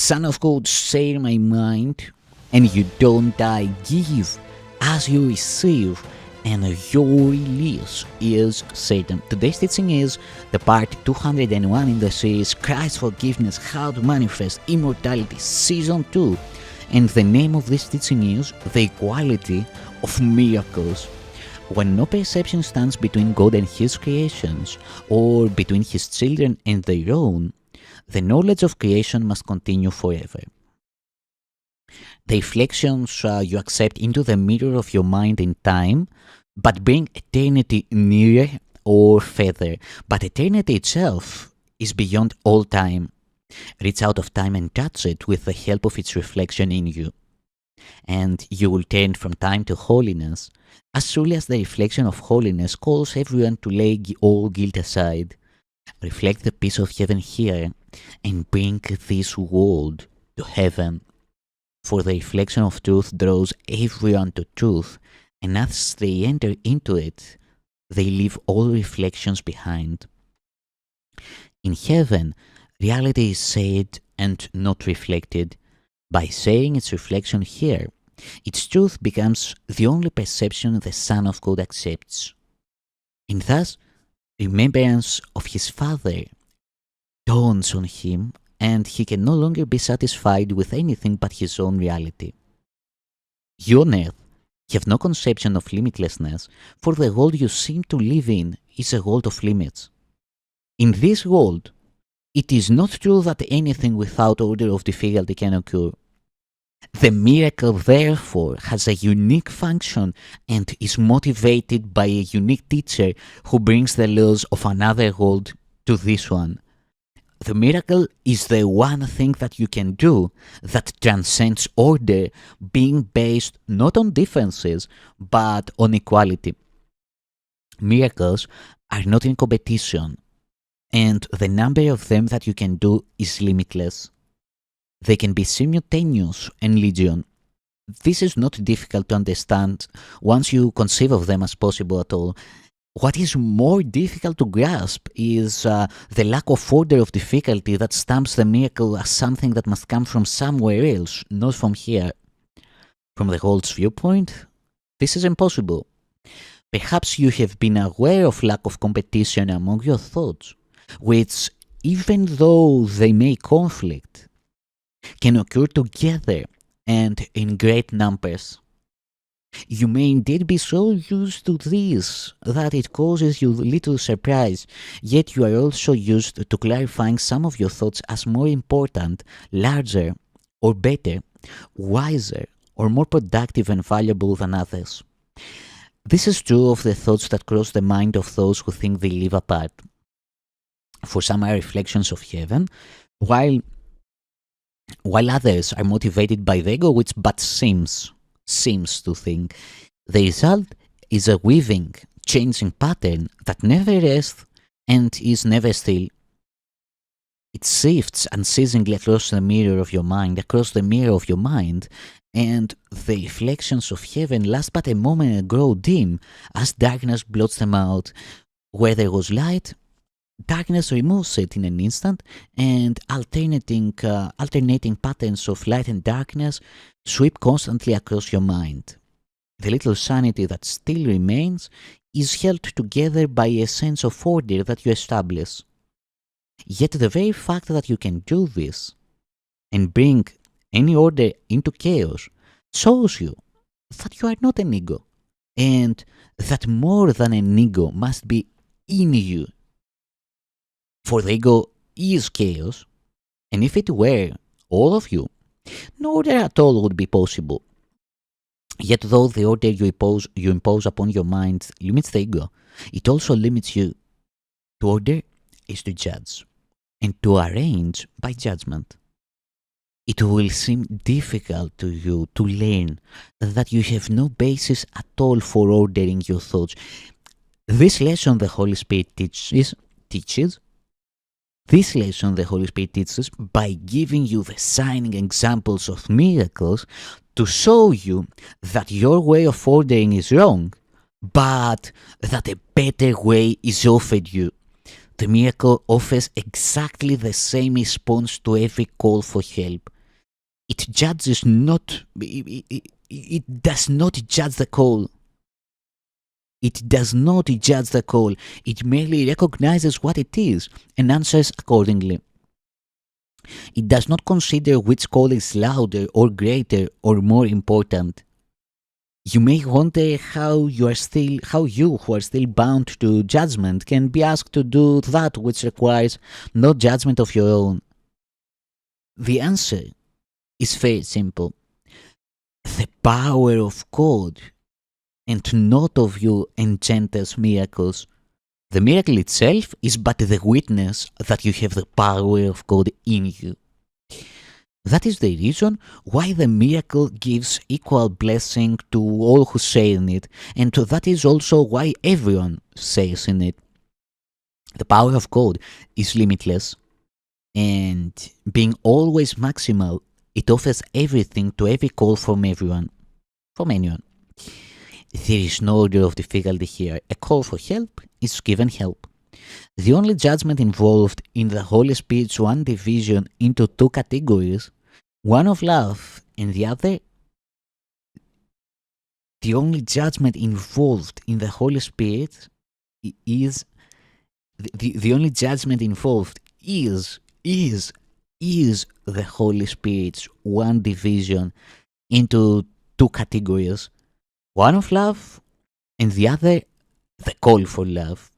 Son of God, share my mind, and you don't die. Give as you receive, and your release is certain. Today's teaching is the part 201 in the series Christ's Forgiveness, How to Manifest Immortality, Season 2. And the name of this teaching is The Equality of Miracles. When no perception stands between God and His creations, or between His children and their own, the knowledge of creation must continue forever. The reflections you accept into the mirror of your mind in time, but bring eternity nearer or further. But eternity itself is beyond all time. Reach out of time and touch it with the help of its reflection in you. And you will turn from time to holiness, as truly as the reflection of holiness calls everyone to lay all guilt aside. Reflect the peace of heaven here, and bring this world to heaven. For the reflection of truth draws everyone to truth, and as they enter into it, they leave all reflections behind. In heaven, reality is said and not reflected. By saying its reflection here, its truth becomes the only perception the Son of God accepts. And thus, remembrance of his Father dawns on him, and he can no longer be satisfied with anything but his own reality. You on earth have no conception of limitlessness, for the world you seem to live in is a world of limits. In this world, it is not true that anything without order of difficulty can occur. The miracle, therefore, has a unique function and is motivated by a unique teacher who brings the laws of another world to this one. The miracle is the one thing that you can do that transcends order, being based not on differences, but on equality. Miracles are not in competition, and the number of them that you can do is limitless. They can be simultaneous and legion. This is not difficult to understand once you conceive of them as possible at all. What is more difficult to grasp is the lack of order of difficulty that stamps the miracle as something that must come from somewhere else, not from here. From the world's viewpoint, this is impossible. Perhaps you have been aware of lack of competition among your thoughts, which, even though they may conflict, can occur together and in great numbers. You may indeed be so used to this that it causes you little surprise, yet you are also used to clarifying some of your thoughts as more important, larger, or better, wiser, or more productive and valuable than others. This is true of the thoughts that cross the mind of those who think they live apart. For some are reflections of heaven, while others are motivated by the ego, which but seems to think. The result is a weaving, changing pattern that never rests and is never still. It shifts unceasingly across the mirror of your mind, and the reflections of heaven last but a moment and grow dim as darkness blots them out. Where there was light, darkness removes it in an instant, and alternating patterns of light and darkness sweep constantly across your mind. The little sanity that still remains is held together by a sense of order that you establish. Yet the very fact that you can do this and bring any order into chaos shows you that you are not an ego, and that more than an ego must be in you. For the ego is chaos, and if it were all of you, no order at all would be possible. Yet though the order you impose upon your mind limits the ego, it also limits you. To order is to judge, and to arrange by judgment. It will seem difficult to you to learn that you have no basis at all for ordering your thoughts. This lesson the Holy Spirit teaches by giving you the shining examples of miracles to show you that your way of ordering is wrong, but that a better way is offered you. The miracle offers exactly the same response to every call for help. It judges not, it does not judge the call. It does not judge the call. It merely recognizes what it is and answers accordingly. It does not consider which call is louder or greater or more important. You may wonder how you who are still bound to judgment can be asked to do that which requires no judgment of your own. The answer is very simple. The power of God and not of you engenders miracles. The miracle itself is but the witness that you have the power of God in you. That is the reason why the miracle gives equal blessing to all who share in it, and that is also why everyone shares in it. The power of God is limitless, and being always maximal, it offers everything to every call from everyone, from anyone. There is no order of difficulty here. A call for help is given help. The only judgment involved in the Holy Spirit's one division into two categories, one of love and the other, the only judgment involved in the Holy Spirit is the only judgment involved is the Holy Spirit's one division into two categories, one of love and the other the call for love.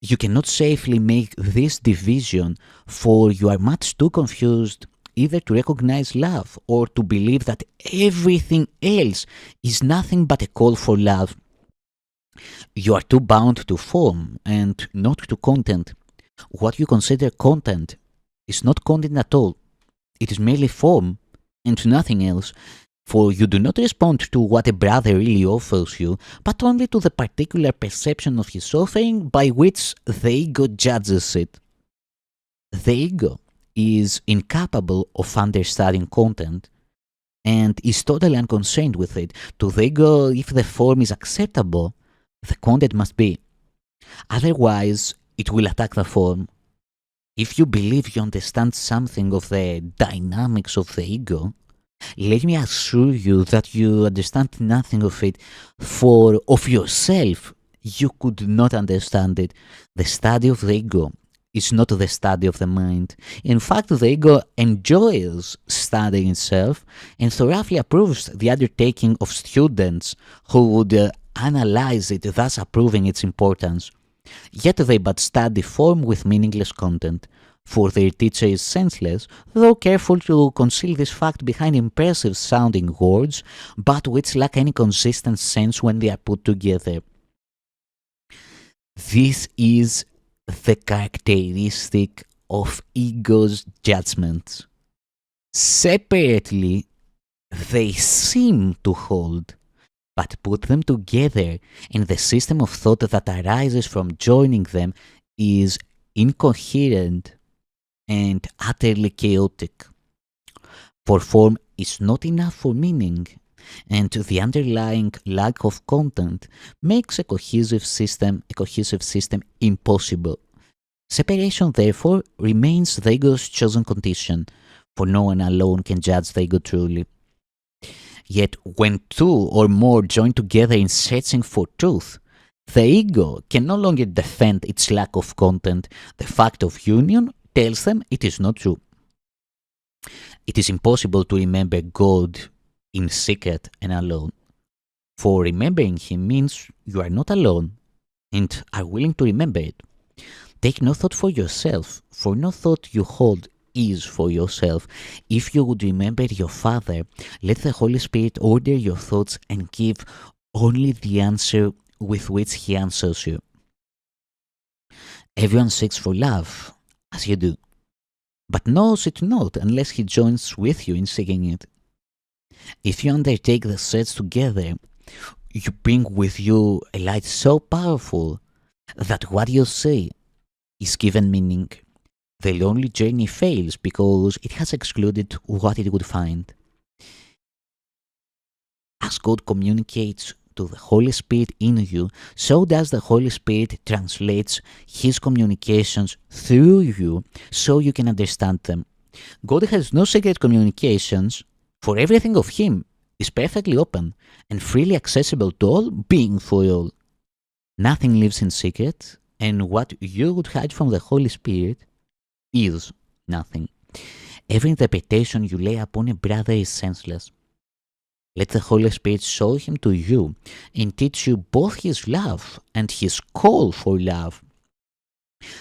You cannot safely make this division, for you are much too confused either to recognize love or to believe that everything else is nothing but a call for love. You are too bound to form and not to content. What you consider content is not content at all. It is merely form and nothing else, for you do not respond to what a brother really offers you, but only to the particular perception of his offering by which the ego judges it. The ego is incapable of understanding content and is totally unconcerned with it. To the ego, if the form is acceptable, the content must be. Otherwise, it will attack the form. If you believe you understand something of the dynamics of the ego, let me assure you that you understand nothing of it, for of yourself you could not understand it. The study of the ego is not the study of the mind. In fact, the ego enjoys studying itself and thoroughly approves the undertaking of students who would analyze it, thus approving its importance. Yet they but study form with meaningless content. For their teacher is senseless, though careful to conceal this fact behind impressive sounding words, but which lack any consistent sense when they are put together. This is the characteristic of ego's judgments. Separately, they seem to hold, but put them together, and the system of thought that arises from joining them is incoherent and utterly chaotic. For form is not enough for meaning, and the underlying lack of content makes a cohesive system impossible. Separation, therefore, remains the ego's chosen condition, for no one alone can judge the ego truly. Yet when two or more join together in searching for truth, the ego can no longer defend its lack of content. The fact of union tells them it is not true. It is impossible to remember God in secret and alone, for remembering Him means you are not alone and are willing to remember it. Take no thought for yourself, for no thought you hold is for yourself. If you would remember your Father, let the Holy Spirit order your thoughts and give only the answer with which He answers you. Everyone seeks for love, as you do, but knows it not unless he joins with you in seeking it. If you undertake the search together, you bring with you a light so powerful that what you say is given meaning. The lonely journey fails because it has excluded what it would find. As God communicates to the Holy Spirit in you, so does the Holy Spirit translates His communications through you so you can understand them. God has no secret communications, for everything of Him is perfectly open and freely accessible to all, being for all. Nothing lives in secret, and what you would hide from the Holy Spirit is nothing. Every interpretation you lay upon a brother is senseless. Let the Holy Spirit show him to you and teach you both His love and His call for love.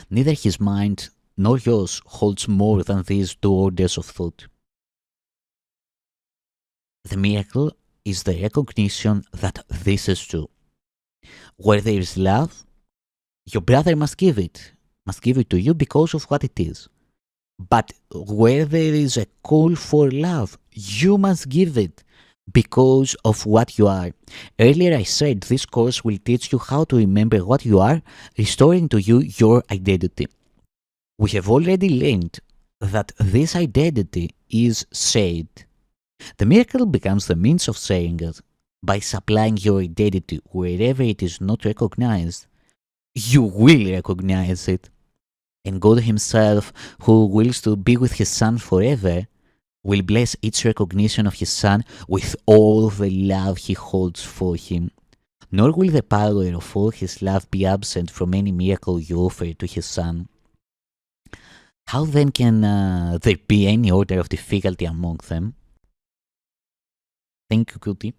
Neither His mind nor yours holds more than these two orders of thought. The miracle is the recognition that this is true. Where there is love, your brother must give it to you because of what it is. But where there is a call for love, you must give it because of what you are. Earlier I said this course will teach you how to remember what you are, restoring to you your identity. We have already learned that this identity is said. The miracle becomes the means of saying it. By supplying your identity wherever it is not recognized, you will recognize it. And God Himself, who wills to be with His Son forever, will bless each recognition of His Son with all the love He holds for him. Nor will the power of all His love be absent from any miracle you offer to His Son. How then can there be any order of difficulty among them? Thank you, Kuti.